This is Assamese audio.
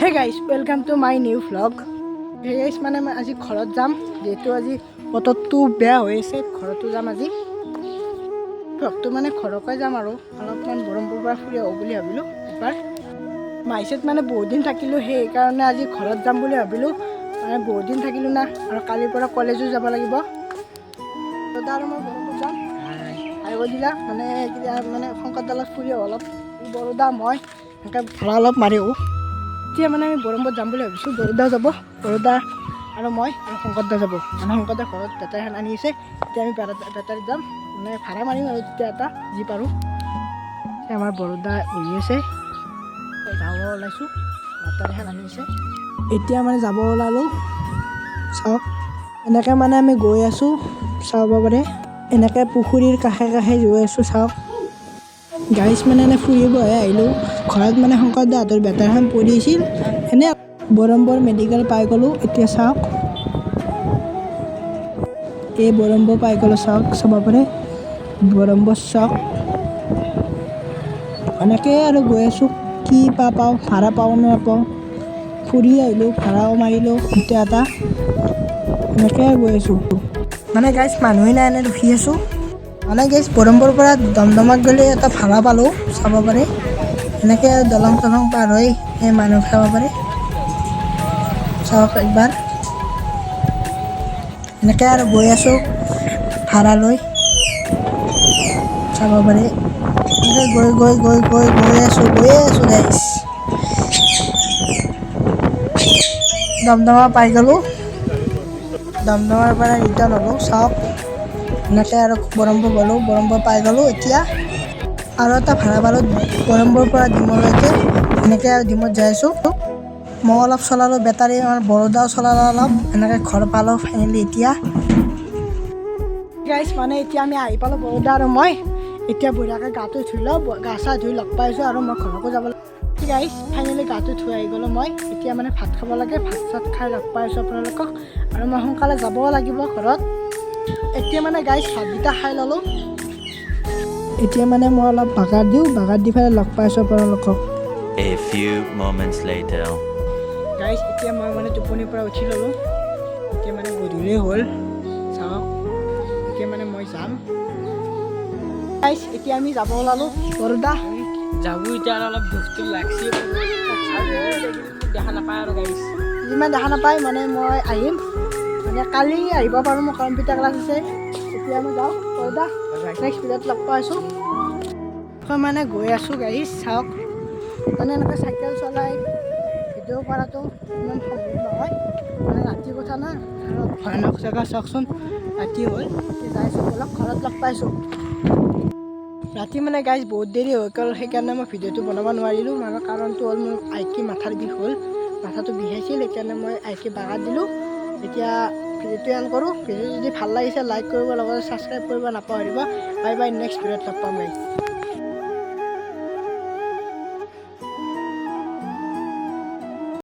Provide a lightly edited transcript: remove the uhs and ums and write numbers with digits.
Hey guys, welcome to my new vlog. Hey guys, মানে মই আজি ঘৰত যাম যেহেতু আজি বতৰটো বেয়া হৈ আছে ঘৰতো যাম আজি ভ্লগটো মানে ঘৰকৈ যাম আৰু অলপমান বৰমপুৰৰ পৰা ফুৰি আহোঁ বুলি ভাবিলোঁ এবাৰ মাইছেত মানে বহুত দিন থাকিলোঁ সেইকাৰণে আজি ঘৰত যাম বুলি ভাবিলোঁ মানে বহুত দিন থাকিলোঁ না আৰু কালিৰ পৰা কলেজো যাব লাগিব দাদা আৰু মই বৰমপুৰ যাম আহিব দিলা মানে মানে শংকৰদালত ফুৰি আহোঁ অলপ বৰোদা মই এনেকৈ ভাড়া অলপ মাৰি আহোঁ এতিয়া মানে আমি বৰমপুৰত যাম বুলি ভাবিছোঁ বৰোদা যাব বৰোদা আৰু মই আৰু শংকৰদা যাব মানে শংকৰদা ঘৰত বেটাৰীখন আনি আছে এতিয়া আমি বেটাৰীত যাম মানে ভাড়া মাৰিম আৰু তেতিয়া এটা যি পাৰোঁ আমাৰ বৰোদা বহি আছে যাব ওলাইছোঁ বেটাৰীখন আনি আছে এতিয়া মানে যাব ওলালোঁ চাওক এনেকৈ মানে আমি গৈ আছোঁ চাব পাৰে এনেকৈ পুখুৰীৰ কাষে কাষে গৈ আছোঁ চাওক গাইজ মানে এনে ফুৰিবহে আহিলোঁ ঘৰত মানে শংকৰদাহঁতৰ বেটাৰখন পৰি আছিল এনে বৰমপুৰ মেডিকেল পাই গ'লোঁ এতিয়া চাওক এই বৰমপুৰ পাই গ'লোঁ চাওক চাব পাৰে বৰমপুৰ চাওক এনেকৈ আৰু গৈ আছোঁ কি পাওঁ ভাড়া পাওঁ নাপাওঁ ফুৰি আহিলোঁ ভাড়াও মাৰিলোঁ এতিয়া এটা এনেকৈ গৈ আছোঁ মানে গাইজ মানুহে নাই এনে ৰখি আছোঁ মানে গাইজ বৰমপুৰৰ পৰা দমদমাত গ'লে এটা ভাড়া পালোঁ চাব পাৰে এনেকৈ দলং চলং পাৰ হৈ এই মানুহ চাব পাৰে চাওক একবাৰ এনেকৈ আৰু গৈ আছোঁ ভাড়া লৈ চাব পাৰে এনেকৈ গৈ আছোঁ গাইজ দমদমা পাই গ'লোঁ দমদমাৰ পৰা ৰিটাৰ্ণ হ'লোঁ চাওক এনেকৈ আৰু বৰমপুৰ গ'লোঁ বৰমপুৰ পাই গ'লোঁ এতিয়া আৰু এটা ভাড়া পালোঁ বৰমপুৰৰ পৰা ডিমৌলৈকে এনেকৈ আৰু ডিমৌত যাই আছোঁ মই অলপ চলালোঁ বেটাৰী আমাৰ বৰোদাও চলালোঁ অলপ এনেকৈ ঘৰ পালোঁ ফাইনেলি এতিয়া গাইজ মানে এতিয়া আমি আহি পালোঁ বৰোদা আৰু মই এতিয়া বঢ়িয়াকৈ গাটো ধুই লওঁ গা চা ধুই লগ পাইছোঁ আৰু মই ঘৰকো যাব লাগে গাইজ ফাইনেলি গাটো ধুই আহি গ'লোঁ মই এতিয়া মানে ভাত খাব লাগে ভাত চাত খাই লগ পাইছোঁ আপোনালোকক আৰু মই সোনকালে যাবও লাগিব ঘৰত এতিয়া মানে গাইজ ভাতকেইটা খাই ল'লোঁ এতিয়া মানে মই অলপ বাগাৰ দিওঁ বাগাৰ দি পেলাই লগ পাইছোঁ আপোনালোকক A few moments later. Guys এতিয়া মই মানে টোপনিৰ পৰা উঠি ল'লোঁ এতিয়া মানে গধূলি হ'ল চাওক এতিয়া মানে মই যাম গাইজ এতিয়া আমি যাব ওলালোঁ বৰোদা যাব এতিয়া অলপ দুখটো লাগছে দেখা নাপায় আৰু গাইছ যিমান দেখা নাপায় মানে মই আহিম মানে কালি আহিব পাৰোঁ মোৰ কম্পিউটাৰ ক্লাছ আছে এতিয়া মই যাওঁ বৰোদা নেক্সট ভিডিঅ'ত লগ পাইছোঁ মানে গৈ আছোঁ গাইজ চাওক মানে এনেকৈ চাইকেল চলাই ভিডিঅ' কৰাটো ইমান সম্ভৱ নহয় মানে ৰাতি কথা না আৰু ভয়ানক জেগা চাওকচোন ৰাতি হ'ল এতিয়া যাইছোঁ অলপ ঘৰত লগ পাইছোঁ ৰাতি মানে গাইজ বহুত দেৰি হৈ গ'ল সেইকাৰণে মই ভিডিঅ'টো বনাব নোৱাৰিলোঁ মানে কাৰণটো হ'ল মোৰ আইকি মাথাৰ বিষ হ'ল মাথাটো বিষাইছিল সেইকাৰণে মই আইকি বাগাৰ দিলোঁ এতিয়া ভিডিঅ'টো এণ্ড কৰোঁ ভিডিঅ'টো যদি ভাল লাগিছে লাইক কৰিব লগতে ছাবস্ক্ৰাইব কৰিব নাপাহৰিব বাই বাই নেক্সট ভিডিঅ'ত লগ পাম গাইজ